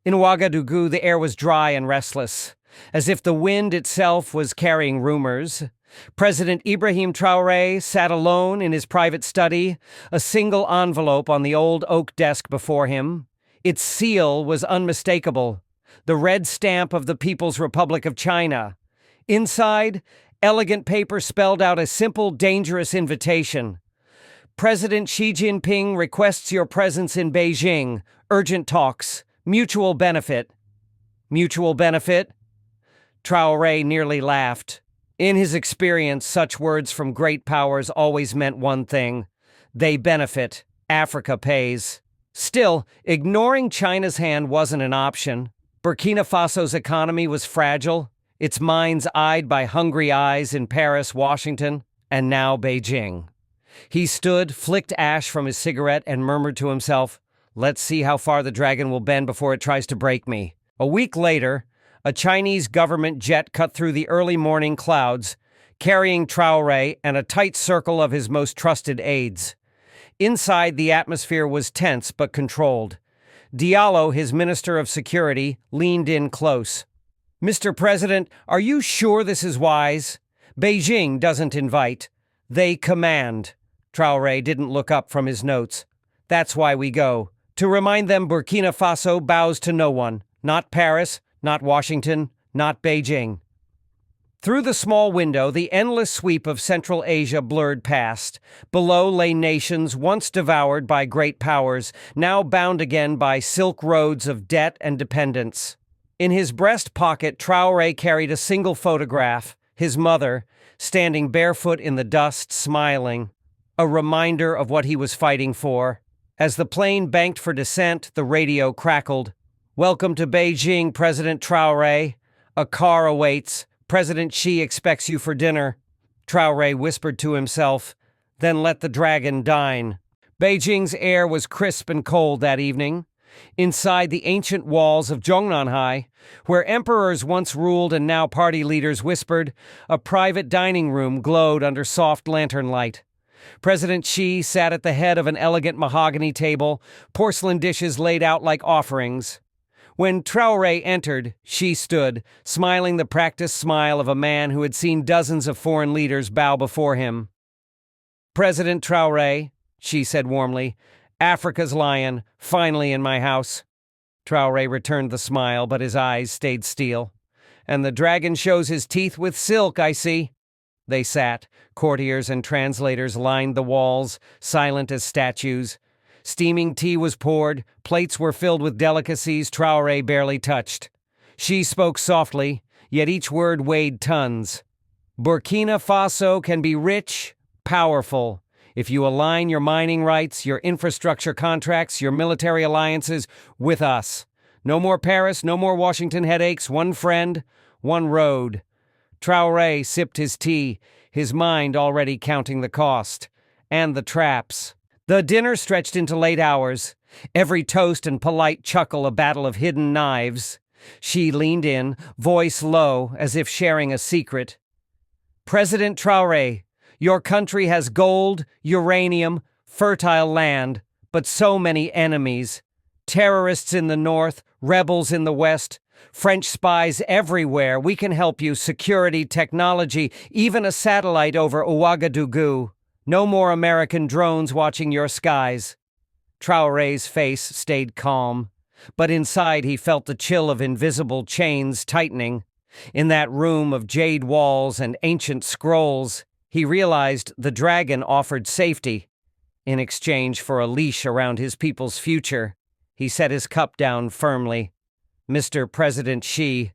In Ouagadougou, the air was dry and restless, as if the wind itself was carrying rumors. President Ibrahim Traoré sat alone in his private study, a single envelope on the old oak desk before him. Its seal was unmistakable, the red stamp of the People's Republic of China. Inside, elegant paper spelled out a simple, dangerous invitation. President Xi Jinping requests your presence in Beijing. Urgent talks. Mutual benefit. Mutual benefit? Traoré nearly laughed. In his experience, such words from great powers always meant one thing. They benefit. Africa pays. Still, ignoring China's hand wasn't an option. Burkina Faso's economy was fragile, its mines eyed by hungry eyes in Paris, Washington, and now Beijing. He stood, flicked ash from his cigarette, and murmured to himself, "Let's see how far the dragon will bend before it tries to break me." A week later, a Chinese government jet cut through the early morning clouds, carrying Traoré and a tight circle of his most trusted aides. Inside, the atmosphere was tense but controlled. Diallo, his Minister of Security, leaned in close. "Mr. President, are you sure this is wise? Beijing doesn't invite. They command." Traoré didn't look up from his notes. "That's why we go. To remind them Burkina Faso bows to no one. Not Paris, not Washington, not Beijing." Through the small window, the endless sweep of Central Asia blurred past. Below lay nations once devoured by great powers, now bound again by silk roads of debt and dependence. In his breast pocket, Traoré carried a single photograph, his mother, standing barefoot in the dust, smiling, a reminder of what he was fighting for. As the plane banked for descent, the radio crackled. "Welcome to Beijing, President Traoré. A car awaits. President Xi expects you for dinner." Traoré whispered to himself, "Then let the dragon dine." Beijing's air was crisp and cold that evening. Inside the ancient walls of Zhongnanhai, where emperors once ruled and now party leaders whispered, a private dining room glowed under soft lantern light. President Xi sat at the head of an elegant mahogany table, porcelain dishes laid out like offerings. When Traoré entered, Xi stood, smiling the practiced smile of a man who had seen dozens of foreign leaders bow before him. "President Traoré," Xi said warmly, "Africa's lion, finally in my house." Traoré returned the smile, but his eyes stayed steel. "And the dragon shows his teeth with silk, I see." They sat. Courtiers and translators lined the walls, silent as statues. Steaming tea was poured, plates were filled with delicacies Traoré barely touched. Xi spoke softly, yet each word weighed tons. "Burkina Faso can be rich, powerful, if you align your mining rights, your infrastructure contracts, your military alliances with us. No more Paris, no more Washington headaches, one friend, one road." Traoré sipped his tea, his mind already counting the cost. And the traps. The dinner stretched into late hours, every toast and polite chuckle a battle of hidden knives. She leaned in, voice low, as if sharing a secret. "President Traoré, your country has gold, uranium, fertile land, but so many enemies. Terrorists in the north, rebels in the west, French spies everywhere. We can help you. Security, technology, even a satellite over Ouagadougou. No more American drones watching your skies." Traoré's face stayed calm, but inside he felt the chill of invisible chains tightening. In that room of jade walls and ancient scrolls, he realized the dragon offered safety. In exchange for a leash around his people's future, he set his cup down firmly. "Mr. President Xi,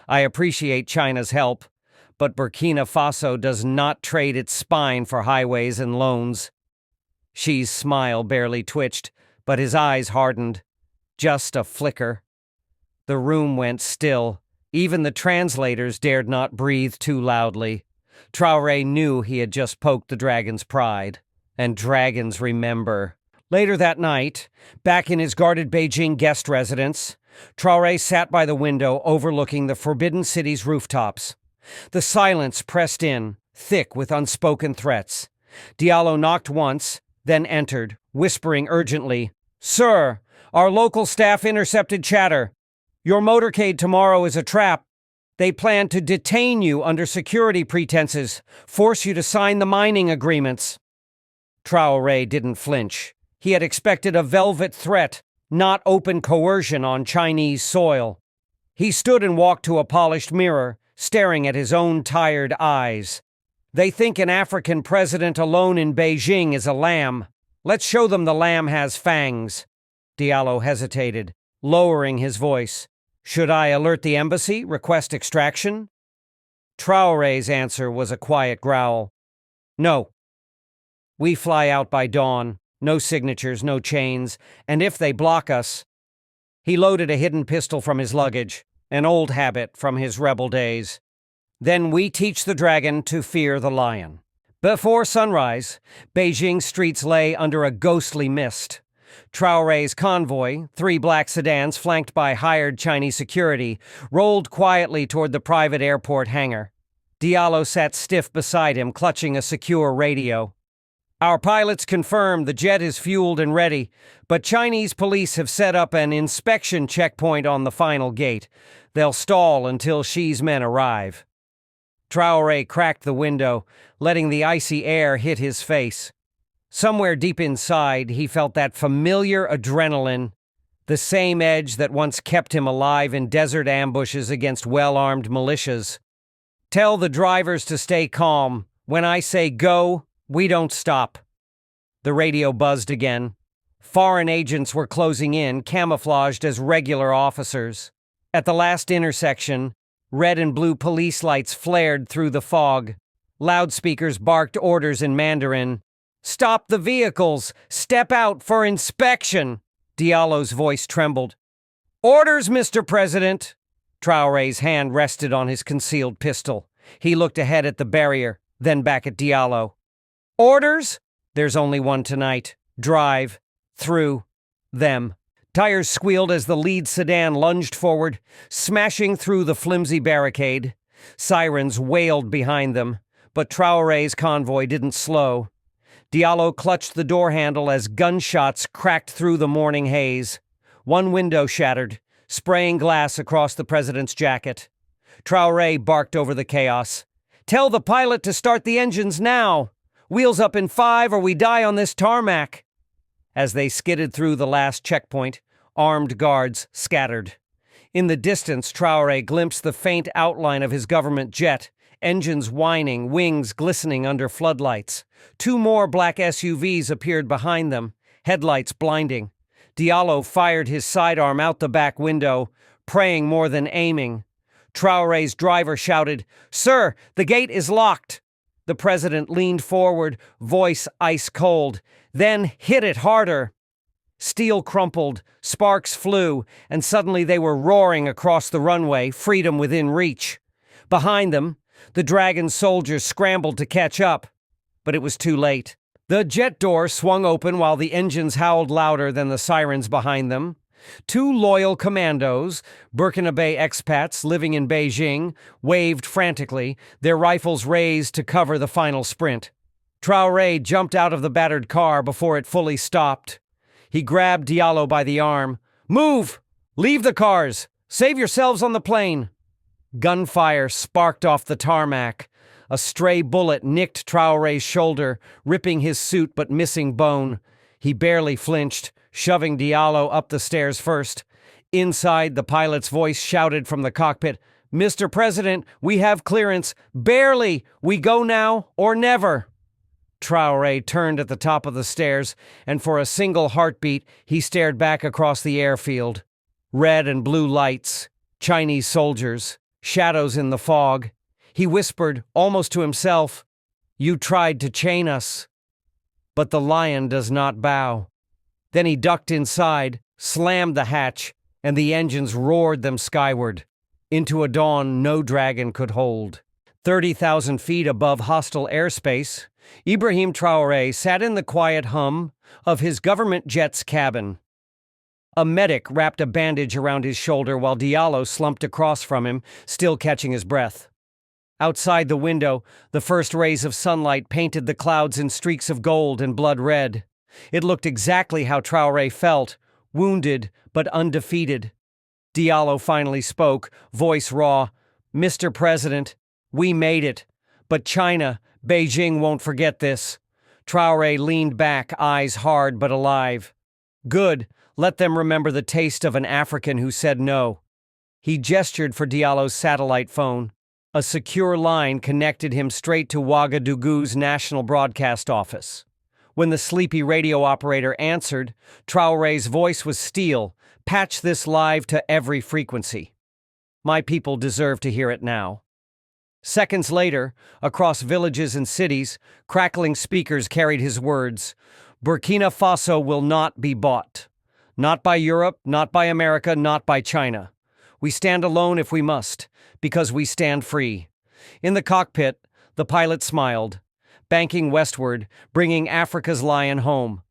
I appreciate China's help, but Burkina Faso does not trade its spine for highways and loans." Xi's smile barely twitched, but his eyes hardened. Just a flicker. The room went still. Even the translators dared not breathe too loudly. Traoré knew he had just poked the dragon's pride. And dragons remember. Later that night, back in his guarded Beijing guest residence, Traoré sat by the window overlooking the Forbidden City's rooftops. The silence pressed in, thick with unspoken threats. Diallo knocked once, then entered, whispering urgently, "Sir, our local staff intercepted chatter. Your motorcade tomorrow is a trap. They plan to detain you under security pretenses, force you to sign the mining agreements." Traoré didn't flinch. He had expected a velvet threat, not open coercion on Chinese soil. He stood and walked to a polished mirror, staring at his own tired eyes. "They think an African president alone in Beijing is a lamb. Let's show them the lamb has fangs." Diallo hesitated, lowering his voice. "Should I alert the embassy, request extraction?" Traoré's answer was a quiet growl. "No. We fly out by dawn. No signatures, no chains, and if they block us—" He loaded a hidden pistol from his luggage, an old habit from his rebel days. "Then we teach the dragon to fear the lion." Before sunrise, Beijing streets lay under a ghostly mist. Traoré's convoy, 3 black sedans flanked by hired Chinese security, rolled quietly toward the private airport hangar. Diallo sat stiff beside him, clutching a secure radio. "Our pilots confirm the jet is fueled and ready, but Chinese police have set up an inspection checkpoint on the final gate. They'll stall until Xi's men arrive." Traoré cracked the window, letting the icy air hit his face. Somewhere deep inside, he felt that familiar adrenaline, the same edge that once kept him alive in desert ambushes against well-armed militias. "Tell the drivers to stay calm. When I say go, we don't stop." The radio buzzed again. Foreign agents were closing in, camouflaged as regular officers. At the last intersection, red and blue police lights flared through the fog. Loudspeakers barked orders in Mandarin. "Stop the vehicles! Step out for inspection!" Diallo's voice trembled. "Orders, Mr. President!" Traoré's hand rested on his concealed pistol. He looked ahead at the barrier, then back at Diallo. "Orders? There's only one tonight. Drive. Through. Them." Tires squealed as the lead sedan lunged forward, smashing through the flimsy barricade. Sirens wailed behind them, but Traoré's convoy didn't slow. Diallo clutched the door handle as gunshots cracked through the morning haze. One window shattered, spraying glass across the president's jacket. Traoré barked over the chaos. "Tell the pilot to start the engines now! Wheels up in 5 or we die on this tarmac!" As they skidded through the last checkpoint, armed guards scattered. In the distance, Traoré glimpsed the faint outline of his government jet, engines whining, wings glistening under floodlights. 2 more black SUVs appeared behind them, headlights blinding. Diallo fired his sidearm out the back window, praying more than aiming. Traoré's driver shouted, "Sir, the gate is locked!" The president leaned forward, voice ice cold, then hit it harder. Steel crumpled, sparks flew, and suddenly they were roaring across the runway, freedom within reach. Behind them, the dragon soldiers scrambled to catch up, but it was too late. The jet door swung open while the engines howled louder than the sirens behind them. 2 loyal commandos, Burkina Faso expats living in Beijing, waved frantically, their rifles raised to cover the final sprint. Traoré jumped out of the battered car before it fully stopped. He grabbed Diallo by the arm. "Move! Leave the cars! Save yourselves on the plane!" Gunfire sparked off the tarmac. A stray bullet nicked Traoré's shoulder, ripping his suit but missing bone. He barely flinched, shoving Diallo up the stairs first. Inside, the pilot's voice shouted from the cockpit, "Mr. President, we have clearance. Barely! We go now or never!" Traoré turned at the top of the stairs, and for a single heartbeat, he stared back across the airfield. Red and blue lights, Chinese soldiers, shadows in the fog. He whispered, almost to himself, "You tried to chain us, but the lion does not bow." Then he ducked inside, slammed the hatch, and the engines roared them skyward, into a dawn no dragon could hold. 30,000 feet above hostile airspace, Ibrahim Traoré sat in the quiet hum of his government jet's cabin. A medic wrapped a bandage around his shoulder while Diallo slumped across from him, still catching his breath. Outside the window, the first rays of sunlight painted the clouds in streaks of gold and blood red. It looked exactly how Traoré felt, wounded but undefeated. Diallo finally spoke, voice raw. "Mr. President, we made it. But China, Beijing won't forget this." Traoré leaned back, eyes hard but alive. "Good. Let them remember the taste of an African who said no." He gestured for Diallo's satellite phone. A secure line connected him straight to Ouagadougou's national broadcast office. When the sleepy radio operator answered, Traoré's voice was steel. "Patch this live to every frequency. My people deserve to hear it now." Seconds later, across villages and cities, crackling speakers carried his words. "Burkina Faso will not be bought. Not by Europe, not by America, not by China. We stand alone if we must, because we stand free." In the cockpit, the pilot smiled, banking westward, bringing Africa's lion home.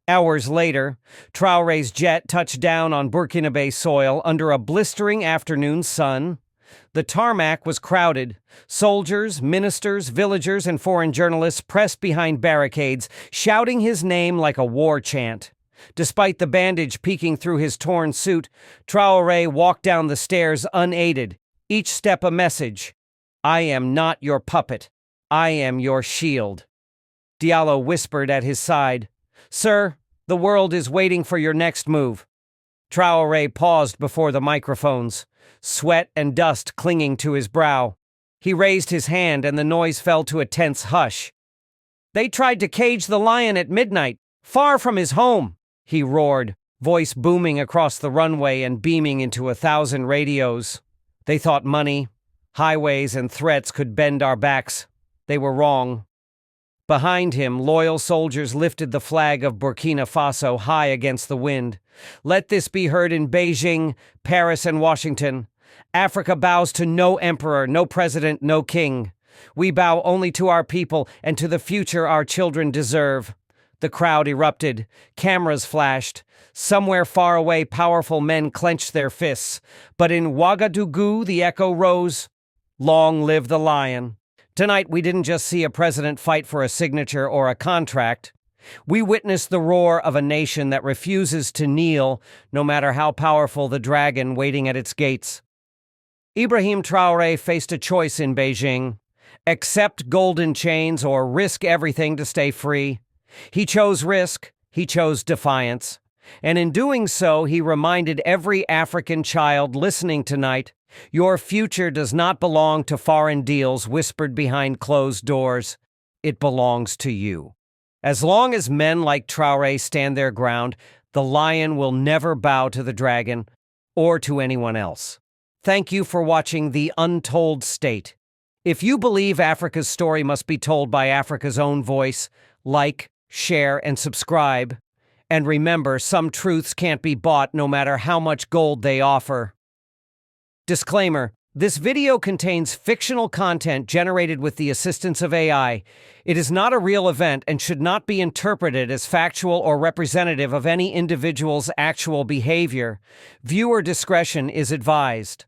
Hours later, Traoré's jet touched down on Burkinabe soil under a blistering afternoon sun. The tarmac was crowded. Soldiers, ministers, villagers, and foreign journalists pressed behind barricades, shouting his name like a war chant. Despite the bandage peeking through his torn suit, Traoré walked down the stairs unaided, each step a message. "I am not your puppet. I am your shield." Diallo whispered at his side, "Sir, the world is waiting for your next move." Traoré paused before the microphones, sweat and dust clinging to his brow. He raised his hand and the noise fell to a tense hush. "They tried to cage the lion at midnight, far from his home," he roared, voice booming across the runway and beaming into 1,000 radios. "They thought money, highways, and threats could bend our backs. They were wrong." Behind him, loyal soldiers lifted the flag of Burkina Faso high against the wind. "Let this be heard in Beijing, Paris, and Washington. Africa bows to no emperor, no president, no king. We bow only to our people and to the future our children deserve." The crowd erupted. Cameras flashed. Somewhere far away, powerful men clenched their fists. But in Ouagadougou, the echo rose. "Long live the lion." Tonight, we didn't just see a president fight for a signature or a contract. We witnessed the roar of a nation that refuses to kneel, no matter how powerful the dragon waiting at its gates. Ibrahim Traoré faced a choice in Beijing: accept golden chains or risk everything to stay free. He chose risk, he chose defiance. And in doing so, he reminded every African child listening tonight, your future does not belong to foreign deals whispered behind closed doors. It belongs to you. As long as men like Traoré stand their ground, the lion will never bow to the dragon or to anyone else. Thank you for watching The Untold State. If you believe Africa's story must be told by Africa's own voice, like, share, and subscribe. And remember, some truths can't be bought no matter how much gold they offer. Disclaimer: this video contains fictional content generated with the assistance of AI. It is not a real event and should not be interpreted as factual or representative of any individual's actual behavior. Viewer discretion is advised.